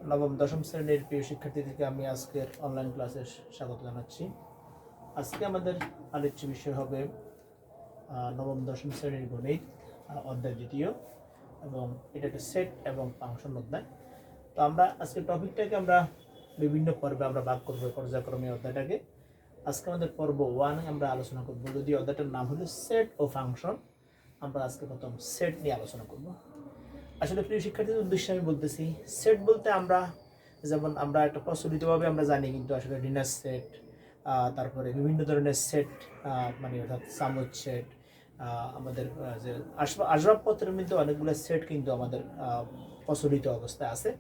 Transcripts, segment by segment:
নবম দশম শ্রেণীর প্রিয় শিক্ষার্থীদেরকে আমি আজকের অনলাইন ক্লাসে স্বাগত জানাচ্ছি। আজকে আমাদের আলোচ্য বিষয় হবে নবম দশম শ্রেণীর গণিত অধ্যায় দ্বিতীয়, এবং এটা একটা সেট এবং ফাংশন অধ্যায়। তো আমরা আজকে টপিকটাকে আমরা বিভিন্ন পর্বে আমরা ভাগ করবো পর্যায়ক্রমে অধ্যায়টাকে। আজকে আমাদের পর্ব 1 আমরা আলোচনা করব, যদি অধ্যায়টার নাম হলো সেট ও ফাংশন। আমরা আজকে প্রথম সেট নিয়ে আলোচনা করব। আসলে প্রিয় শিক্ষার্থীদের উদ্দেশ্যে আমি বলতেছি, সেট বলতে আমরা যেমন আমরা একটা প্রচলিতভাবে আমরা জানি, কিন্তু আসলে ডিনার সেট, তারপরে বিভিন্ন ধরনের সেট, মানে অর্থাৎ চামচ সেট, আমাদের যে আসবাবপত্রের মধ্যে অনেকগুলো সেট কিন্তু আমাদের প্রচলিত অবস্থায় আছে।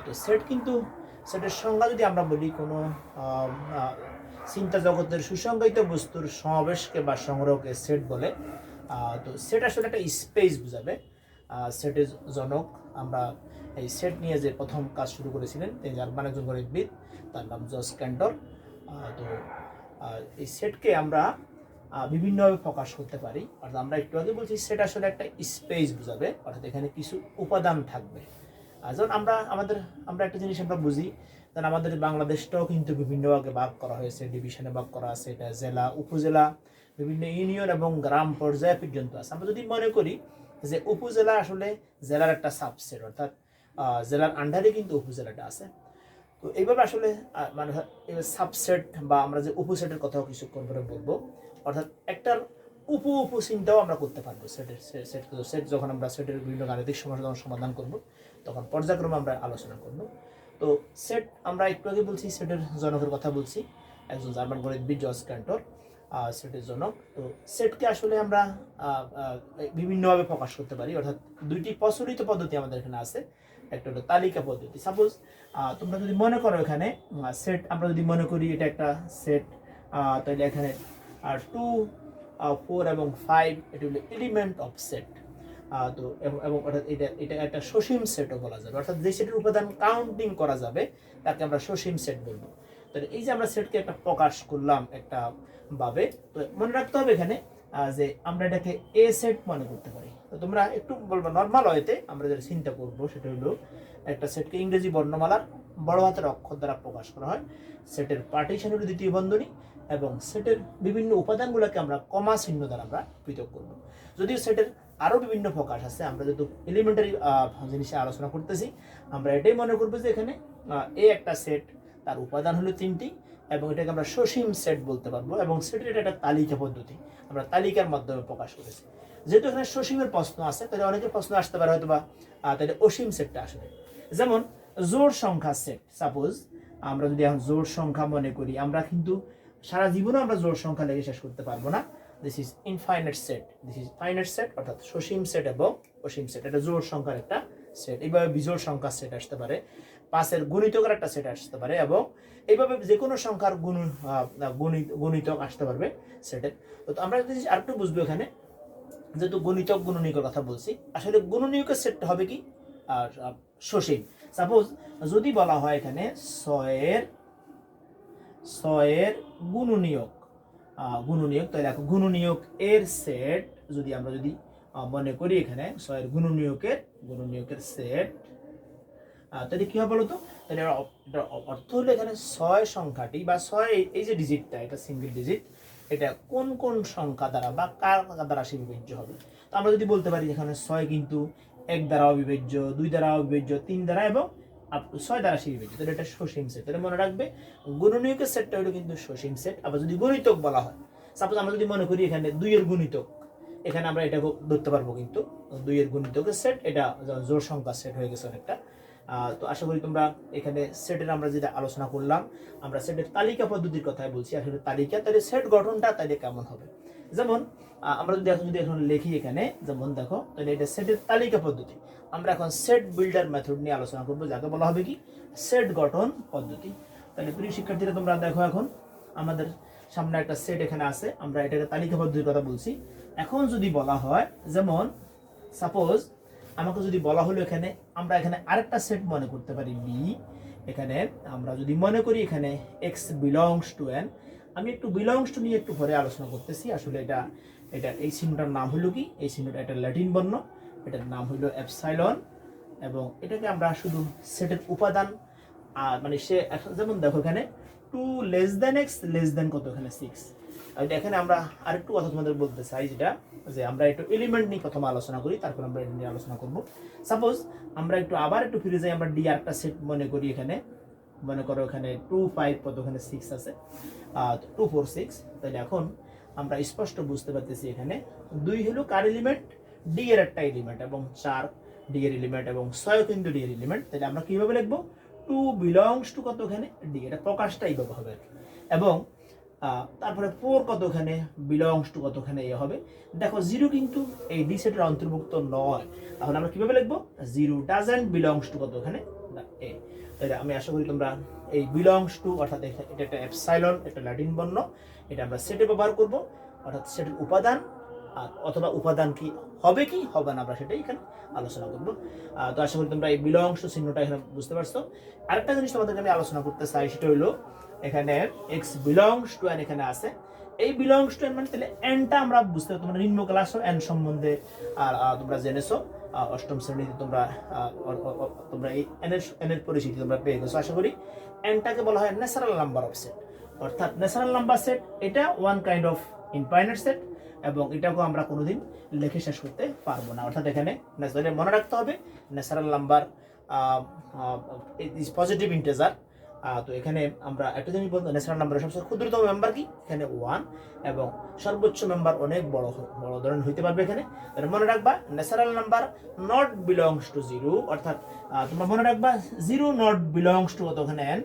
তো সেট কিন্তু সেটের সংজ্ঞা যদি আমরা বলি, কোনো চিন্তা জগতের সুসংজ্ঞায়িত বস্তুর সমাবেশকে বা সংগ্রহকে সেট বলে। তো সেট আসলে একটা স্পেস বোঝাবে। সেটের জনক, আমরা এই সেট নিয়ে যে প্রথম কাজ শুরু করেছিলেন তিনি জার্মান একজন গণিতবিদ, তার নাম জস ক্যান্টর। তো এই সেটকে আমরা বিভিন্নভাবে প্রকাশ করতে পারি। অর্থাৎ আমরা একটু আগে বলছি সেট আসলে একটা স্পেস বোঝাবে, অর্থাৎ এখানে কিছু উপাদান থাকবে। যেমন আমরা একটা জিনিস আমরা বুঝি, যেন আমাদের বাংলাদেশটাও কিন্তু বিভিন্ন ভাগে ভাগ করা হয়েছে, ডিভিশনে ভাগ করা আছে। এটা জেলা, উপজেলা, বিভিন্ন ইউনিয়ন এবং গ্রাম পর্যায়ে পর্যন্ত আছে। আমরা যদি মনে করি যে উপজেলা আসলে জেলার একটা সাবসেট, অর্থাৎ জেলার আন্ডারে কিন্তু উপজেলাটা আছে। তো এইভাবে আসলে মানে সাবসেট বা আমরা যে উপসেটের কথাও কিছুক্ষণ পরে বলবো, অর্থাৎ একটার চিন্তাও আমরা করতে পারবো। সেট যখন আমরা সেটের বিভিন্ন গাণিতিক সমস্যা যখন সমাধান করব, তখন পর্যায়ক্রমে আমরা আলোচনা করব। তো সেট আমরা একটু আগে বলছি, সেটের জনকের কথা বলছি, একজন জার্মান গণিতবিদ জস ক্যান্টর সেটের জনক। তো সেটকে আসলে আমরা বিভিন্নভাবে প্রকাশ করতে পারি, অর্থাৎ দুইটি প্রচলিত পদ্ধতি আমাদের এখানে আছে। একটা হলো তালিকা পদ্ধতি। সাপোজ তোমরা যদি মনে করো এখানে সেট, আমরা যদি মনে করি এটা একটা সেট, তাহলে এখানে 2, 4 এবং 5 এটা হলো এলিমেন্ট অফ সেট। তো এবং অর্থাৎ এটা একটা সসীম সেটও বলা যাবে, অর্থাৎ যে সেটের উপাদান কাউন্টিং করা যাবে তাকে আমরা সসীম সেট বলবো। তাহলে এই যে আমরা সেটকে একটা প্রকাশ করলাম একটা ভাবে, তো মনে রাখতে হবে এখানে যে আমরা এটাকে এ সেট মনে করতে পারি। তো তোমরা একটু বলবো নর্মাল ওয়েতে আমরা যেটা চিন্তা করবো সেটা হলো, একটা সেটকে ইংরেজি বর্ণমালার বড় হাতের অক্ষর দ্বারা প্রকাশ করা হয়। সেটের পার্টিশন হলো দ্বিতীয় বন্ধনী, এবং সেটের বিভিন্ন উপাদানগুলোকে আমরা কমা চিহ্ন দ্বারা আমরা পৃথক করব। যদিও সেটের আরও বিভিন্ন প্রকাশ আছে, আমরা যেহেতু এলিমেন্টারি জিনিসে আলোচনা করতেছি, আমরা এটাই মনে করবো যে এখানে এ একটা সেট, তার উপাদান হলো 3টি, এবং এটাকে আমরা সসীম সেট বলতে পারবো। এবং সেটের এটা একটা তালিকা পদ্ধতি, আমরা তালিকার মাধ্যমে প্রকাশ করেছি। যেহেতু এখানে সসীমের প্রশ্ন আছে, তাহলে অনেকের প্রশ্ন আসতে পারে হয়তো বা তাহলে অসীম সেটটা আসবে। যেমন জোড় সংখ্যা সেট। সাপোজ আমরা যদি এখন জোড় সংখ্যা মনে করি, আমরা কিন্তু সারা জীবনে আমরা জোড় সংখ্যা লেগে শেষ করতে পারবো না। This is infinite set, this is finite set, অর্থাৎ সসীম সেট এবং অসীম সেট। এটা জোড় সংখ্যার একটা সেট। এইভাবে বিজোড় সংখ্যার সেট আসতে পারে, 5-এর গুণিতকের একটা সেট আসতে পারে, এবং এইভাবে যে কোনো সংখ্যার গুণিতক আসতে পারবে সেটের। তো আমরা যদি আরেকটু বুঝবো এখানে, যেহেতু গুণিতক গুণনীয়কের কথা বলছি, আসলে গুণনীয়কের সেটটা হবে কি সসীম। সাপোজ যদি বলা হয় এখানে 6-এর গুণনীয়ক, তাহলে দেখো গুণনীয়ক এর সেট যদি আমরা মনে করি এখানে 6-এর গুণনীয়কের সেট, তাহলে কি হবে বলতো? তাহলে এটা অর্থ হলো এখানে 6 সংখ্যাটি বা 6 এই যে ডিজিটটা, এটা সিঙ্গেল ডিজিট, এটা কোন কোন সংখ্যা দ্বারা বা কার দ্বারা সে বিভাজ্য হবে। তো আমরা যদি বলতে পারি এখানে 6 কিন্তু 1 দ্বারা অবিভাজ্য, 2 দ্বারা অবিভাজ্য, 3 দ্বারা এবং আপ টু 6 দ্বারা সে বিভাজ্য, তাহলে এটা সসীম সেট। তাহলে মনে রাখবে গুণনীয়কের সেটটা হলো কিন্তু সসীম সেট। আবার যদি গুণিতক বলা হয়, সাপোজ আমরা যদি মনে করি এখানে 2-এর গুণিতক, এখানে আমরা এটা ধরতে পারবো কিন্তু 2-এর গুণিতকের সেট, এটা জোড় সংখ্যার সেট হয়ে গেছে অনেকটা। তো আশা করি তোমরা এখানে সেটের আমরা যেটা আলোচনা করলাম, আমরা সেটের তালিকা পদ্ধতির কথাই বলছি। আসলে তালিকা, তাহলে সেট গঠনটা তাহলে কেমন হবে? যেমন আমরা যদি এখন লিখি এখানে, যেমন দেখো, তাহলে এটা সেটের তালিকা পদ্ধতি। আমরা এখন সেট বিল্ডার মেথড নিয়ে আলোচনা করবো, যাকে বলা হবে কি সেট গঠন পদ্ধতি। তাহলে প্রিয় শিক্ষার্থীরা তোমরা দেখো, এখন আমাদের সামনে একটা সেট এখানে আছে, আমরা এটাকে তালিকা পদ্ধতির কথা বলছি। এখন যদি বলা হয়, যেমন সাপোজ আমাকে যদি বলা হলো এখানে, আমরা এখানে আরেকটা সেট মনে করতে পারি বি। এখানে আমরা যদি মনে করি এখানে x বিলংস টু n, আমি একটু বিলংস টু নিয়ে একটু পরে আলোচনা করতেছি। আসলে এটা এই চিহ্নটার নাম হলো কি, এই চিহ্নটা একটা ল্যাটিন বর্ণ, এটার নাম হলো এপসাইলন। এবং এটাকে আমরা শুধু সেটের উপাদান মানে সে যেমন দেখো এখানে 2 less than x less than কত এখানে 6। এখানে আমরা আরেকটু কথা তোমাদের বলতে চাই, যেটা যে আমরা একটু এলিমেন্ট নিয়ে প্রথমে আলোচনা করি, তারপর আমরা এটা নিয়ে আলোচনা করব। সাপোজ আমরা আবার একটু ফিরে যাই, আমরা ডি আর একটা সেট মনে করি। এখানে মনে করো এখানে 2 5 কত এখানে 6 আছে, 2 4 6। তাহলে এখন আমরা স্পষ্ট বুঝতে পারতেছি এখানে 2 হলো কার এলিমেন্ট, ডি এর একটা এলিমেন্ট, এবং 4 ডি এর এলিমেন্ট, এবং 6 কিন্তু ডি এর এলিমেন্ট। তাহলে আমরা কিভাবে লিখবো, 2 বিলংস টু কত এখানে ডি, এটা প্রকাশটা এইভাবে হবে। এবং তারপরে 4 কত এখানে বিলংস টু কত এখানে এ হবে। দেখো 0 কিন্তু এই ডি সেটের অন্তর্ভুক্ত নয়, তাহলে আমরা কিভাবে লিখবো, 0 ডাজন্ট বিলংস টু কত এখানে এ। তাহলে আমি আশা করি তোমরা এই বিলংস টু অর্থাৎ এটা একটা এপসাইলন, একটা ল্যাটিন বর্ণ, এটা আমরা সেটে ব্যবহার করব, অর্থাৎ সেটের উপাদান অথবা উপাদান কি হবে কি হবে না আমরা সেটাই এখানে আলোচনা করব। তো আশা করি তোমরা এই বিলংস টু চিহ্নটা এখানে বুঝতে পারছো। আরেকটা জিনিস তোমাদেরকে আমি আলোচনা করতে চাই, সেটা হলো এখানে এক্স বিলংস টু এন এখানে আছে। এই বিলংস টু এন মানে তাহলে এনটা আমরা বুঝতে পারছি, তোমরা নিম্ন ক্লাস এন সম্বন্ধে আর তোমরা জেনেছো, অষ্টম শ্রেণীতে তোমরা এই এনের পরিচিতি তোমরা পেয়ে গেছো। আশা করি এনটাকে বলা হয় ন্যাচারাল নাম্বার অফ সেট, অর্থাৎ ন্যাচারাল নাম্বার সেট এটা one kind of infinite set, এবং এটাকেও আমরা কোনোদিন লিখে শেষ করতে পারবো না। অর্থাৎ এখানে মনে রাখতে হবে natural number is positive integer. তো এখানে আমরা একটা জিনিস বলতে, ন্যাচারাল নাম্বারের সবচেয়ে ক্ষুদ্রতম মেম্বার কি এখানে 1, এবং সর্বোচ্চ মেম্বার অনেক বড় ধরনের হইতে পারবে এখানে। তাহলে মনে রাখবা natural number not belongs to 0, অর্থাৎ তোমরা মনে রাখবা 0 নট বিলংস টু কত এখানে n,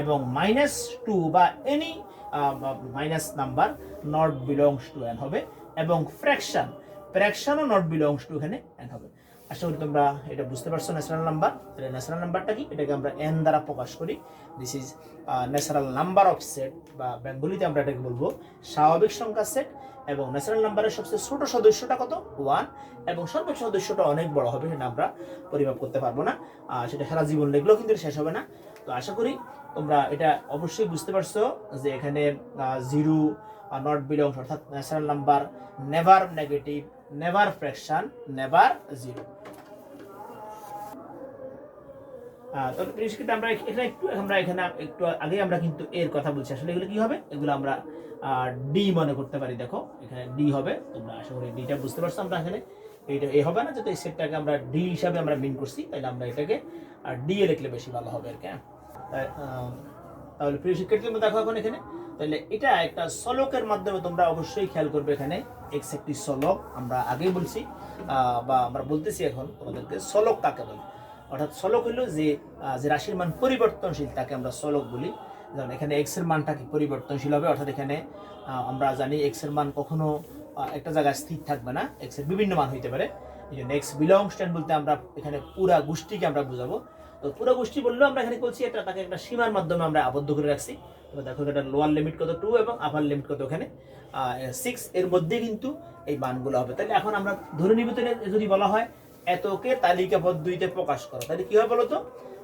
এবং -2 বা any minus number not belongs to n হবে, এবং ফ্র্যাকশনও নট বিলংস টু এখানে n হবে। আশা করি তোমরা এটা বুঝতে পারছো ন্যাচারাল নাম্বার। তাহলে ন্যাচারাল নাম্বারটা কি, এটাকে আমরা n দ্বারা প্রকাশ করি। This is natural number of set, বা বেঙ্গলিতে আমরা এটাকে বলবো স্বাভাবিক সংখ্যার সেট। এবং ন্যাচারাল নাম্বারের সবচেয়ে ছোট সদস্যটা কত 1, এবং সর্বোচ্চ সদস্যটা অনেক বড় হবে, সেটা আমরা পরিমাপ করতে পারবো না, সেটা সারা জীবন লিখলেও কিন্তু শেষ হবে না। তো আশা করি তোমরা এটা অবশ্যই বুঝতে পারছো যে এখানে 0 নট বিলংস, অর্থাৎ natural number never negative, never fraction, never 0। আমরা এখানে একটু আগে আমরা কিন্তু এর কথা বলছি, আসলে এগুলো কি হবে, এগুলো আমরা ডি মনে করতে পারি। দেখো এখানে ডি হবে, তোমরা আশা করি ডিটা বুঝতে পারছো। আমরা এখানে এইটা এ হবে না, যেহেতু এই সেটটাকে আমরা ডি হিসাবে আমরা মিন করছি, তাহলে আমরা এটাকে ডি এ লিখলে বেশি ভালো হবে আর কি। তাহলে প্রিয় শিক্ষার্থী দেখো এখন এখানে, তাহলে এটা একটা সলকের মাধ্যমে তোমরা অবশ্যই খেয়াল করবে। এখানে এক্স একটি সলক, আমরা আগেই বলছি বা আমরা বলতেছি এখন তোমাদেরকে, সলক কাকে বলে। অর্থাৎ সলক হলো যে রাশির মান পরিবর্তনশীল, তাকে আমরা সলক বলি। যেমন এখানে এক্স এর মানটা কি পরিবর্তনশীল হবে, অর্থাৎ এখানে আমরা জানি এক্স এর মান কখনো একটা জায়গায় স্থির থাকবে না, এক্স এর বিভিন্ন মান হইতে পারে। এই জন্য এক্স বিলংস টু বলতে আমরা এখানে পুরা গোষ্ঠীকে আমরা বুঝাবো। তো পুরো গোষ্ঠী বললেও আমরা এখানে বলছি এটা তাকে একটা সীমার মাধ্যমে আমরা আবদ্ধ করে রাখছি। তো দেখো এটা লোয়ার লিমিট কত 2 এবং আপার লিমিট কত এখানে 6, এর মধ্যে কিন্তু এই মানগুলো হবে। তাহলে এখন আমরা ধরে নিব, যদি বলা হয় এতকে তালিকা পদ্ধতিতে প্রকাশ করো, তাহলে কি হয় বলো তো,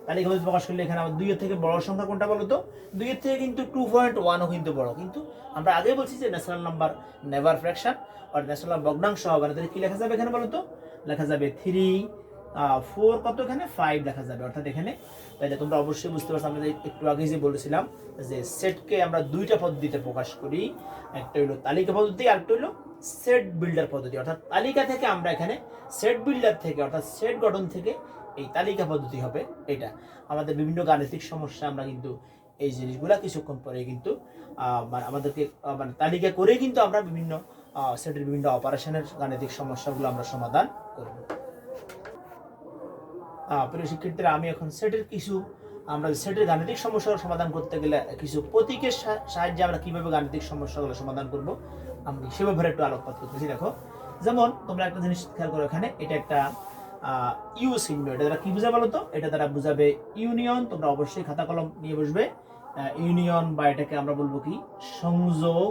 তালিকা পদ্ধতিতে প্রকাশ করলে এখানে আমার 2 এর থেকে বড় সংখ্যা কোনটা বলো তো, 2 এর থেকে কিন্তু 2.1ও কিন্তু বড়। কিন্তু আমরা আগে বলছি যে ন্যাচারাল নাম্বার নেভার ফ্র্যাকশন আর ন্যাচারাল ভগ্নাংশ হবে না, তাহলে কি লেখা যাবে এখানে বলো তো, লেখা যাবে 3 4 কত এখানে 5 লেখা যাবে। অর্থাৎ এখানে তাহলে তোমরা অবশ্যই বুঝতে পারছো, আমরা একটু আগে যে বলেছিলাম যে সেটকে আমরা দুইটা পদ্ধতিতে প্রকাশ করি, একটা হলো তালিকা পদ্ধতি, আর একটা হলো সেট বিল্ডার পদ্ধতি। অর্থাৎ তালিকা থেকে আমরা এখানে সেট বিল্ডার থেকে, অর্থাৎ সেট গঠন থেকে এই তালিকা পদ্ধতি হবে। এটা আমাদের বিভিন্ন গাণিতিক সমস্যা আমরা কিন্তু এই জিনিসগুলা কিছুক্ষণ পরে কিন্তু আমাদেরকে মানে তালিকা করে কিন্তু আমরা বিভিন্ন সেটের বিভিন্ন অপারেশনের গাণিতিক সমস্যাগুলো আমরা সমাধান করব। প্রিয় শিক্ষার্থীরা, আমি এখন আমরা সেটের গাণিতিক সমস্যার সমাধান করতে গেলে কিছু প্রতীকের সাহায্যে আমরা কিভাবে গাণিতিক সমস্যাগুলো সমাধান করব আমি সে ব্যাপারে একটু আলোকপাত করতেছি। দেখো, যেমন তোমরা একটা জিনিস খেয়াল করো, এখানে এটা একটা ইউ চিহ্ন, এটা দ্বারা কি বোঝাবে বলো তো, এটা দ্বারা বোঝাবে ইউনিয়ন। তোমরা অবশ্যই খাতা কলম নিয়ে বসবে। ইউনিয়ন বা এটাকে আমরা বলবো কি সংযোগ,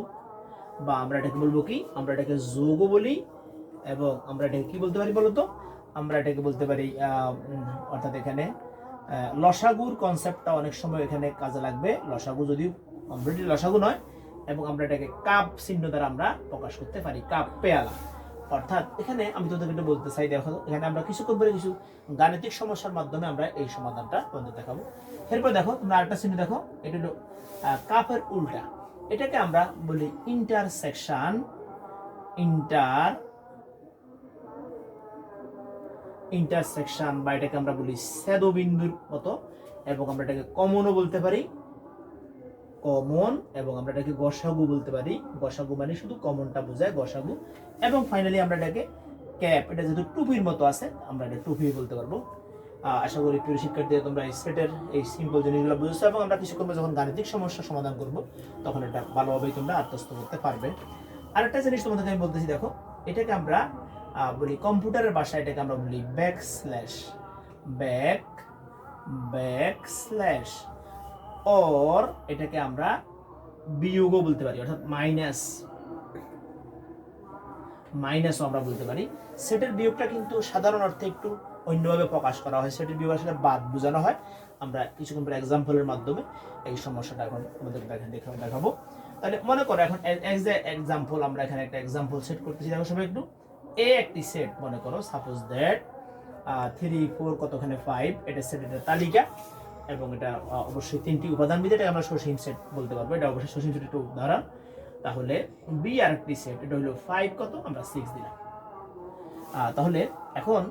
বা আমরা এটাকে বলবো কি, আমরা এটাকে যোগও বলি, এবং আমরা এটাকে কি বলতে পারি বলো তো, আমরা এটাকে বলতে পারি অর্থাৎ এখানে লসাগুর কনসেপ্টটা অনেক সময় এখানে কাজে লাগবে। লসাগু যদিও কমপ্লিটলি লসাগু নয়, এবং আমরা এটাকে কাপ চিহ্ন দ্বারা আমরা প্রকাশ করতে পারি, কাপ পেয়ালা। অর্থাৎ এখানে আমি তোদেরকে একটু বলতে চাই, দেখো এখানে আমরা কিছুক্ষণ পরে কিছু গাণিতিক সমস্যার মাধ্যমে আমরা এই সমাধানটা তোমাদের দেখাবো। এরপর দেখো তোমরা আরেকটা চিহ্ন দেখো, এটা হলো কাপের উল্টা, এটাকে আমরা বলি ইন্টারসেকশন, ইন্টারসেকশন বা এটাকে আমরা বলি ছেদবিন্দুর মতো, এবং আমরা এটাকে কমনও বলতে পারি, কমন, এবং আমরা এটাকে গসাগু বলতে পারি। গসাগু মানে শুধু কমনটা বোঝায়, গসাগু। এবং ফাইনালি আমরা এটাকে ক্যাপ, এটা যেহেতু টুপির মতো আছে আমরা এটা টুপি বলতে পারবো। আশা করি প্রিয় শিক্ষার্থী তোমরা এই সেটের এই সিম্পল জিনিসগুলো বুঝছো, এবং আমরা কিছুক্ষণ পর যখন গাণিতিক সমস্যা সমাধান করব তখন এটা ভালোভাবেই তোমরা আত্মস্থ করতে পারবে। আরেকটা জিনিস তোমাদেরকে আমি বলতেছি, দেখো এটাকে আমরা বলি কম্পিউটারের ভাষায় এটাকে আমরা বলি ব্যাকস্ল্যাশ, অর এটাকে আমরা বিয়োগও বলতে পারি, অর্থাৎ মাইনাসও আমরা বলতে পারি। সেটের বিয়োগটা কিন্তু সাধারণ অর্থে একটু অন্যভাবে প্রকাশ করা হয়, সেটের বিয়োগ আসলে বাদ বোঝানো হয়। আমরা কিছুক্ষণ পরে এক্সাম্পলের মাধ্যমে এই সমস্যাটা এখন আমাদের দেখাবো। তাহলে মনে করো এখন এজ এ এক্সাম্পল আমরা এখানে একটা এক্সাম্পল সেট করতেছি। দেখো সবাই একটু, একটি সেট মনে করো, সাপোজ দ্যাট 3 4 কতখানে 5, এটা সেটের তালিকা, এবং এটা অবশ্যই 3টি উপাদান মিলে এটাকে আমরা সসীম সেট বলতে পারবো। এটা অবশ্যই সসীম সেটের একটা উদাহরণ। তাহলে বি আর একটি সেট, এটা হলো 5 কত, আমরা 6 দিলাম। তাহলে এখন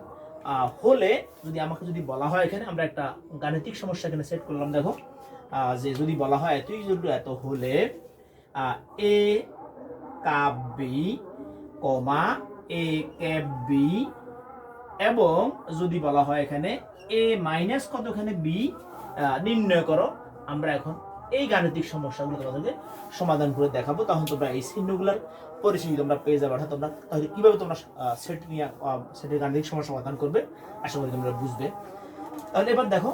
হলে যদি আমাকে যদি বলা হয়, এখানে আমরা একটা গাণিতিক সমস্যা এখানে সেট করলাম। দেখো যে যদি বলা হয় এত হলে এ cup B comma A cap B, এবং যদি বলা হয় এখানে এ মাইনাস কতখানে বি নির্ণয় করো। আমরা এখন এই গাণিতিক সমস্যাগুলো তোমাদেরকে সমাধান করে দেখাবো, তখন তোমরা এই চিহ্নগুলোর পরিচিতি তোমরা পেয়ে যাবে। অর্থাৎ তোমরা তাহলে কিভাবে তোমরা সেট নিয়ে সেটের গাণিতিক সমস্যা সমাধান করবে আশা করি তোমরা বুঝবে। তাহলে এবার দেখো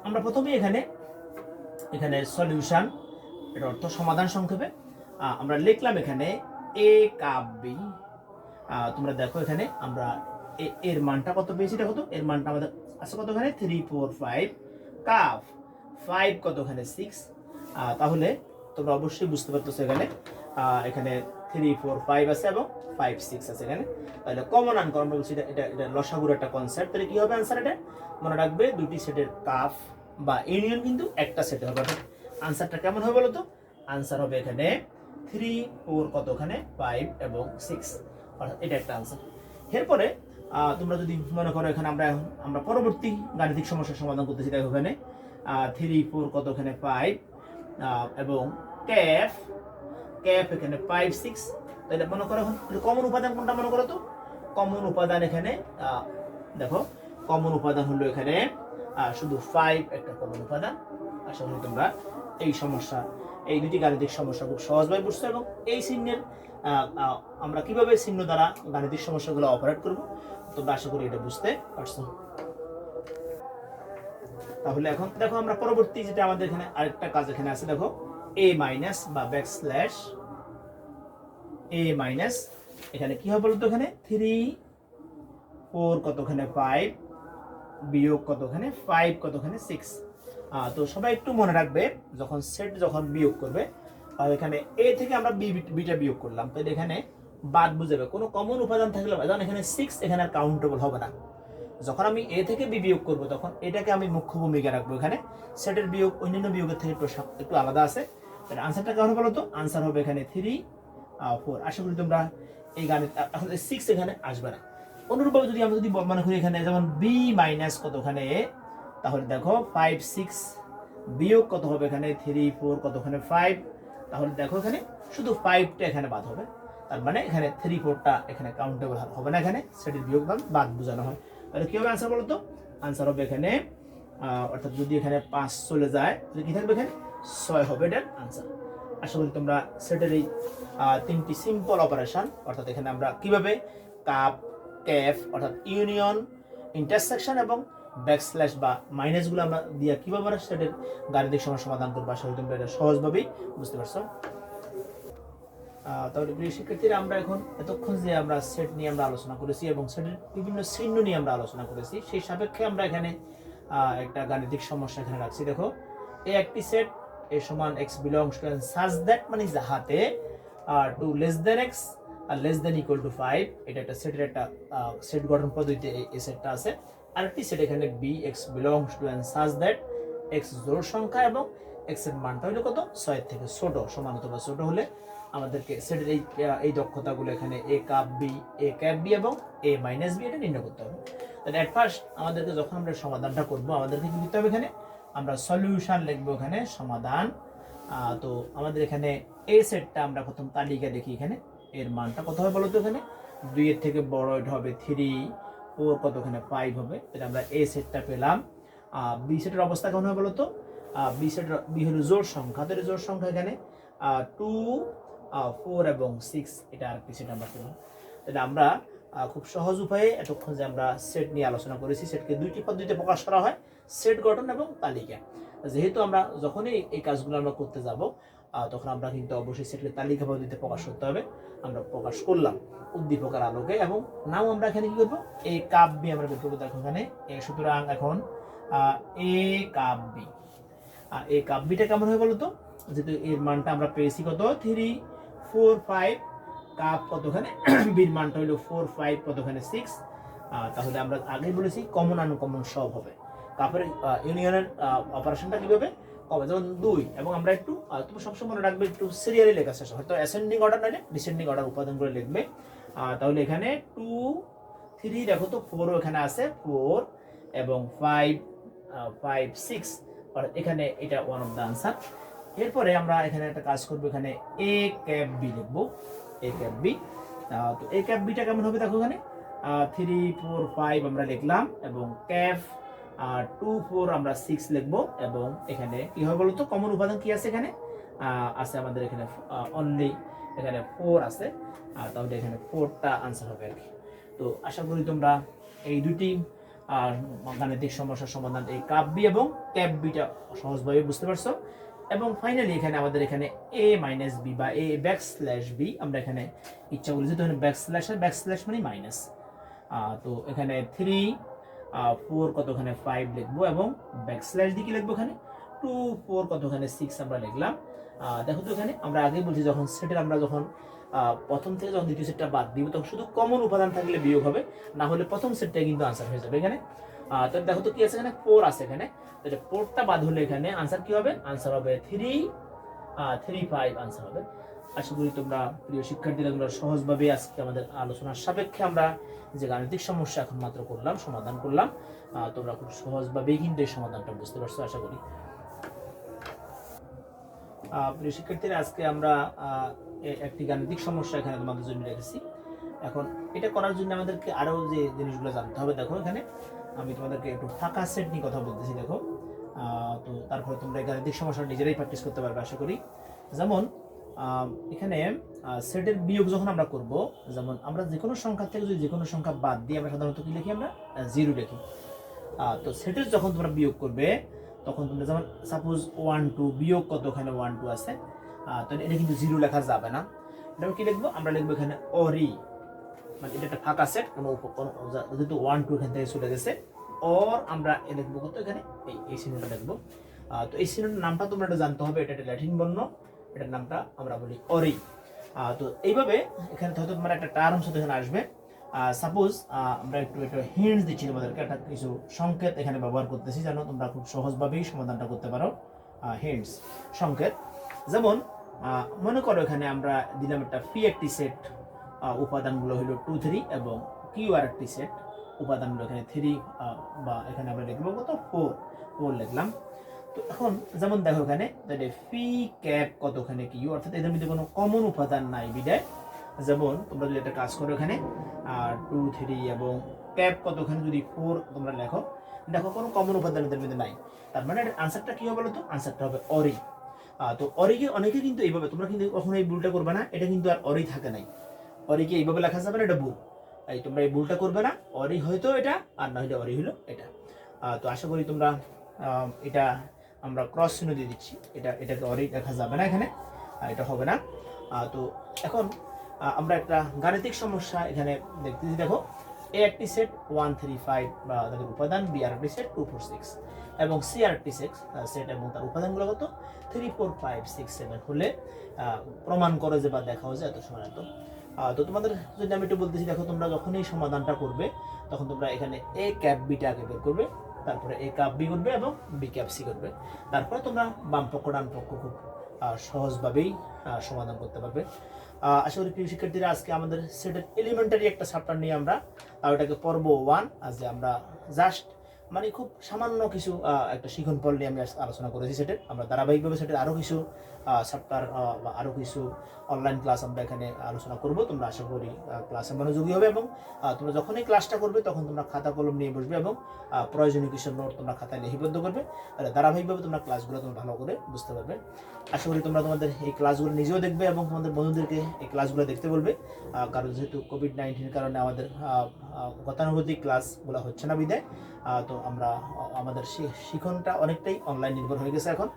আমরা প্রথমে এখানে সলিউশন, এর অর্থ সমাধান সংক্ষেপে আমরা লিখলাম এখানে এ কাপ বি। তোমরা দেখো এখানে আমরা এর মানটা কত পেয়েছি, এটা কত, এর মানটা আমাদের আছে কতখানে 3 4 5, কাপ 5 কতখানে 6। তাহলে তোমরা অবশ্যই বুঝতে পারতেছো এখানে 3 4 5 আছে এবং 5 6 আছে এখানে। তাহলে কমন আনকো আমরা বলছি এটা লসাগুর একটা কনসেপ্ট। তাহলে কি হবে আনসার, এটা মনে রাখবে দুটি সেটের কাপ বা ইউনিয়ন কিন্তু একটা সেটে হবে। অর্থাৎ আনসারটা কেমন হবে বলো তো, আনসার হবে এখানে 3 4 কতখানে 5 এবং 6, অর্থাৎ এটা একটা আনসার। এরপরে তোমরা যদি মনে করো এখানে আমরা পরবর্তী গাণিতিক সমস্যার সমাধান করতেছি। দেখো এখানে 3 4 কতখানে 5 এবং ক্যাপ এখানে 5 6। তাহলে মনে করো এখন কমন উপাদান কোনটা মনে করো তো, কমন উপাদান এখানে দেখো কমন উপাদান হলো এখানে শুধু 5 একটা কমন উপাদান। আশা করি তোমরা এই দুটি গাণিতিক সমস্যা খুব সহজভাবে বুঝছো, এবং এই চিহ্নের আমরা কিভাবে চিহ্ন দ্বারা গাণিতিক সমস্যাগুলো অপারেট করব তোমরা আশা করি এটা বুঝতে পারছো। তাহলে এখন দেখো আমরা পরবর্তী যেটা আমাদের এখানে আরেকটা কাজ এখানে আছে, দেখো এ মাইনাস বা ব্যাকস্ল্যাশ এ মাইনাস, এখানে কি হবে বলতো, এখানে 3 4 কতখানে 5 বিয়োগ কতখানে 5 কতখানে 6। তো সবাই একটু মনে রাখবে যখন বিয়োগ করবে, এখানে এ থেকে আমরা বিটা বিয়োগ করলাম, তাহলে এখানে বাদ বুঝাবে কোনো কমন উপাদান থাকলে, যেমন এখানে 6 এখানে আর কাউন্টেবল হবে না। যখন আমি এ থেকে বি বিয়োগ করব তখন এটাকে আমি মুখ্য ভূমিকা রাখবো। এখানে সেটের বিয়োগ অন্যান্য বিয়োগের থেকে একটু আলাদা আছে। তাহলে আনসারটা কেমন বলো তো, আনসার হবে এখানে 3 4। আশা করি তোমরা এই গাণিত এখন 6 এখানে আসবে না। অনুরূপভাবে যদি আমরা মনে করি এখানে যেমন বি মাইনাস কতখানে এ, তাহলে দেখো 5 6 বিয়োগ কত হবে এখানে 3 4 কতখানে 5, তাহলে দেখো এখানে শুধু 5টা এখানে বাদ হবে। তার মানে এখানে 3 4টা এখানে কাউন্টেবল হবে না, এখানে সেটের বিয়োগ বাদ বোঝানো হয়। তাহলে কি হবে আনসার বলো তো, আনসার হবে এখানে অর্থাৎ যদি এখানে 5 চলে যায় তাহলে কি থাকবে, এখানে 6 হবে এটার আনসার। আশা করি তোমরা সেটের এই 3টি সিম্পল অপারেশন, অর্থাৎ এখানে আমরা কিভাবে কাপ ক্যাপ অর্থাৎ ইউনিয়ন, ইন্টারসেকশন এবং ব্যাকস্ল্যাশ বা মাইনাসগুলো আমরা দিয়ে কিভাবে আমরা সেটের গাণিতিক সমস্যা সমাধান করবো আশা করি তোমরা এটা সহজভাবেই বুঝতে পারছো। তাহলে প্রিয় শিক্ষার্থীরা আমরা এখন এতক্ষণ যে আমরা সেট নিয়ে আমরা আলোচনা করেছি এবং সেটের বিভিন্ন চিহ্ন নিয়ে আমরা আলোচনা করেছি, সেই সাপেক্ষে আমরা এখানে একটা গাণিতিক সমস্যা এখানে রাখছি। দেখো এই একটি সেট এ সমান x belongs to n such that, মানে যাহাতে 2 less than x less than equal to 5, এটা একটা সেটের একটা সেট গঠন পদ্ধতিতে এই সেটটা আছে। আরেকটি সেট এখানে B X belongs to N such that X জোড় সংখ্যা এবং এক্স এর মানটা হলো কত 6 এর থেকে ছোট, সমান অথবা ছোট হলে আমাদেরকে সেটের এই দক্ষতাগুলো এখানে এ কাপ বি এবং এ মাইনাস বি এটা নির্ণয় করতে হবে। তাহলে এট ফার্স্ট আমাদেরকে যখন আমরা সমাধানটা করব আমাদেরকে কি দিতে হবে, এখানে আমরা সলিউশন লিখবো, এখানে সমাধান। তো আমাদের এখানে এ সেটটা আমরা প্রথম তালিকা দেখি, এখানে এর মানটা কত হবে বলতো, এখানে 2 এর থেকে বড় এটা হবে 3, 4 কত এখানে 5 হবে, এটা আমরা এ সেটটা পেলাম। বি সেটের অবস্থা কেমন হবে বলতো, বি হলো জোড় সংখ্যা, তাদের জোড় সংখ্যা এখানে 2, 4 এবং 6, এটা আরেকটি সেট আমরা পেলাম। তাহলে আমরা খুব সহজ উপায়ে এতক্ষণ যে আমরা সেট নিয়ে আলোচনা করেছি, সেটকে দুইটি পদ্ধতিতে প্রকাশ করা হয়, সেট গঠন এবং তালিকা। যেহেতু আমরা যখনই এই কাজগুলো আমরা করতে যাব তখন আমরা কিন্তু অবশ্যই সেটকে তালিকা পদ্ধতিতে প্রকাশ করতে হবে। আমরা প্রকাশ করলাম উদ্দীপকের আলোকে, এবং নাও আমরা এখানে কি করবো, এ কাপ বি আমরা বের করবো। দেখো এখানে সুতরাং এখন এ কাপ বি, এই কাপ বিটা কেমন হবে বলতো, যেহেতু এর মানটা আমরা পেয়েছি কত 3, 4, 5, কাপ কতখানে বির মানটা হলো 4, 5 কতখানে 6। তাহলে আমরা আগেই বলেছি কমন আনকমন সব হবে, কাপের ইউনিয়নের অপারেশনটা কিভাবে হবে, যেমন 2, এবং আমরা একটু তুমি সবসময় মনে রাখবে একটু সিরিয়ালি লেখা শেষ, হয়তো অ্যাসেন্ডিং অর্ডার নয় ডিসেন্ডিং অর্ডার উপাদান করে লিখবে। তাহলে এখানে 2, 3 দেখো তো 4 এখানে আছে 4 এবং 5, 6, এখানে এটা ওয়ান অফ দ্য আনসার। এরপরে আমরা এখানে একটা কাজ করবো, এখানে এ ক্যাপ বি লিখবো, এ ক্যাপ বি। তো এ ক্যাপ বিটা কেমন হবে দেখো, এখানে 3, 4, 5 আমরা লিখলাম, এবং ক্যাপ 2, 4 আমরা 6 লিখবো, এবং এখানে কি হবে বলতো, কমন উপাদান কি আছে এখানে আছে আমাদের এখানে অনলি এখানে 4 আছে, তাহলে এখানে 4টা আনসার হবে আর কি। তো আশা করি তোমরা এই দুটি গাণিতিক সমস্যার সমাধান এই কাপ বি এবং ক্যাপ বিটা সহজভাবে বুঝতে পারছো। এবং ফাইনালি এখানে আমাদের এখানে এ মাইনাস বি বা এ ব্যাকস্ল্যাশ বি আমরা এখানে ইচ্ছা করি, যেহেতু এখানে ব্যাকস্ল্যাশ মানে মাইনাস। তো এখানে 3, 4 কতখানে 5 লিখবো, এবং ব্যাকস্ল্যাশ দিয়ে কি লিখবো, এখানে 2, 4 কতখানে 6 আমরা লিখলাম। দেখো তো এখানে আমরা আগেই বলছি যখন সেটের আমরা যখন প্রথম থেকে যখন দ্বিতীয় সেটটা বাদ দিব তখন শুধু কমন উপাদান থাকলে বিয়োগ হবে, না হলে প্রথম সেটটাই কিন্তু আনসার হয়ে যাবে এখানে। তো দেখো তো কি আছে, এখানে 4 আছে, এখানে 4টা বাদ হলে এখানে আনসার কি হবে, আনসার হবে 3, 5 আনসার হবে। আশা করি তোমরা প্রিয় শিক্ষার্থীরা তোমরা সহজভাবে আজকে আমাদের আলোচনার সাপেক্ষে আমরা যে গাণিতিক সমস্যা এখন মাত্র করলাম, সমাধান করলাম, তোমরা খুব সহজভাবেই কিন্তু এই সমাধানটা বুঝতে পারছো আশা করি। প্রিয় শিক্ষার্থীরা আজকে আমরা একটি গাণিতিক সমস্যা এখানে তোমাদের জন্য রেখেছি। এখন এটা করার জন্য আমাদেরকে আরো যে জিনিসগুলো জানতে হবে, দেখো এখানে আমি তোমাদেরকে একটু ফাঁকা সেট নিয়ে কথা বলতেছি, দেখো। তো তারপরে তোমরা এই গাণিতিক সমস্যা নিজেরাই প্র্যাকটিস করতে পারবে আশা করি। যেমন এখানে সেটের বিয়োগ যখন আমরা করব, যেমন আমরা যে কোনো সংখ্যা থেকে যদি যে কোনো সংখ্যা বাদ দিয়ে আমরা সাধারণত কি লিখি, আমরা 0 লিখি। তো সেটের যখন তোমরা বিয়োগ করবে তখন তোমরা যেমন সাপোজ 1, 2 বিয়োগ কত, ওখানে 1, 2 আছে, তো এটা কিন্তু 0 লেখা যাবে না। এটা কি লিখবো, আমরা লিখবো এখানে অরি, মানে এটা একটা ফাঁকা সেট, কোনো যেহেতু 1, 2 এখান থেকে চলে গেছে, অর আমরা লিখবো কত, এখানে এই চিহ্নটা লিখবো। তো এই চিহ্নটার নামটা তোমরা এটা জানতে হবে, এটা একটা ল্যাটিন বর্ণ, এটার নামটা আমরা বলি অরি। তো এইভাবে এখানে হয়তো তোমার একটা টার্মস এখানে আসবে। সাপোজ আমরা একটু হিন্টস দিচ্ছি তোমাদেরকে, একটা কিছু সংকেত এখানে ব্যবহার করতেছি যেন তোমরা খুব সহজভাবেই সমাধানটা করতে পারো। হিন্টস সংকেত, যেমন মনে করো এখানে আমরা দিলাম একটা পি একটি সেট, উপাদানগুলো হলো 2, 3, এবং কিউ আর একটি সেট, উপাদানগুলো এখানে 3, বা এখানে আমরা লিখবো কত 4 লিখলাম। তো এখন যেমন দেখো এখানে ফি ক্যাপ কতখানে কিউ, অর্থাৎ এদের মধ্যে কোনো কমন উপাদান নাই বিদায়। যেমন তোমরা যদি একটা কাজ করো এখানে 2, 3 এবং ক্যাপ কতখানে যদি 4 তোমরা লেখো, দেখো কোনো কমন উপাদান এদের মধ্যে নাই, তার মানে আনসারটা কি হবে বলো তো, আনসারটা হবে অরি। তো অরিকে অনেকে কিন্তু এইভাবে, তোমরা কিন্তু কখনো এই ভুলটা করবে না, এটা কিন্তু আর অরি থাকে নাই, অরিকে এইভাবে লেখা যাবে না, এটা ভুল। এই তোমরা এই ভুলটা করবে না, অরি হয়তো এটা আর না হলে অরি হলো এটা। তো আশা করি তোমরা এটা আমরা ক্রস চিহ্ন দিয়ে দিচ্ছি, এটাকে অরি লেখা যাবে না এখানে, এটা হবে না। তো এখন আমরা একটা গাণিতিক সমস্যা এখানে দেখতেছি, দেখো এ একটি সেট 1, 3, 5 বা তাদের উপাদান, বি আর একটি সেট 2, 4, 6 এবং সি আর একটি সেট এবং তার উপাদানগুলো কত 3, 4, 5, 6, 7 হলে প্রমাণ করে যে বা দেখাও যে এত সময় এত। তো তোমাদের যদি আমি একটু বলতেছি, দেখো তোমরা যখনই সমাধানটা করবে তখন তোমরা এখানে এ ক্যাপ বিটা আগে বের করবে, তারপরে এ ক্যাপ বি করবে এবং বি ক্যাপ সি করবে। তারপরে তোমরা বাম পক্ষ ডান পক্ষ খুব সহজভাবেই সমাধান করতে পারবে। আশা করি প্রিয় শিক্ষার্থীরা, আজকে আমাদের সেটের এলিমেন্টারি একটা চ্যাপ্টার নিয়ে আমরা ওটাকে পর্ব 1 আজ আমরা জাস্ট মানে খুব সামান্য কিছু একটা শিখন পল নিয়ে আমি আলোচনা করেছি সেটের। আমরা ধারাবাহিকভাবে সেটের আরও কিছু চ্যাপ্টার বা আরও কিছু অনলাইন ক্লাস আমরা এখানে আলোচনা করব। তোমরা আশা করি ক্লাসে মনোযোগী হবে এবং তোমরা যখনই ক্লাসটা করবে তখন তোমরা খাতা কলম নিয়ে বসবে এবং প্রয়োজনীয় কিছু নোট তোমরা খাতায় লিপিবদ্ধ করবে। তাহলে ধারাবাহিকভাবে তোমরা ক্লাসগুলো তোমরা ভালো করে বুঝতে পারবে। আশা করি তোমরা তোমাদের এই ক্লাসগুলো নিজেও দেখবে এবং তোমাদের বন্ধুদেরকে এই ক্লাসগুলো দেখতে বলবে। কারণ যেহেতু কোভিড-19 কারণে আমাদের গতানুগতিক ক্লাসগুলো হচ্ছে না বিদায়, তো আমরা আমাদের শিখনটা অনেকটাই অনলাইন নির্ভর হয়ে গেছে এখন।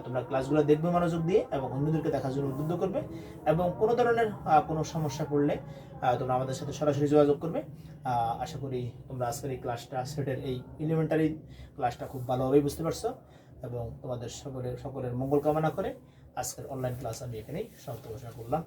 তোমরা ক্লাসগুলো দেখবে মনোযোগ দিয়ে এবং অন্যদেরকে দেখার জন্য উদ্বুদ্ধ করবে এবং কোনো ধরনের কোনো সমস্যা পড়লে তোমরা আমাদের সাথে সরাসরি যোগাযোগ করবে। আশা করি তোমরা আজকের এই ক্লাসটা সেটের এই এলিমেন্টারি ক্লাসটা খুব ভালোভাবেই বুঝতে পারছো এবং তোমাদের সকলের মঙ্গল কামনা করে আজকের অনলাইন ক্লাস আমি এখানেই সমাপ্ত ঘোষণা করলাম।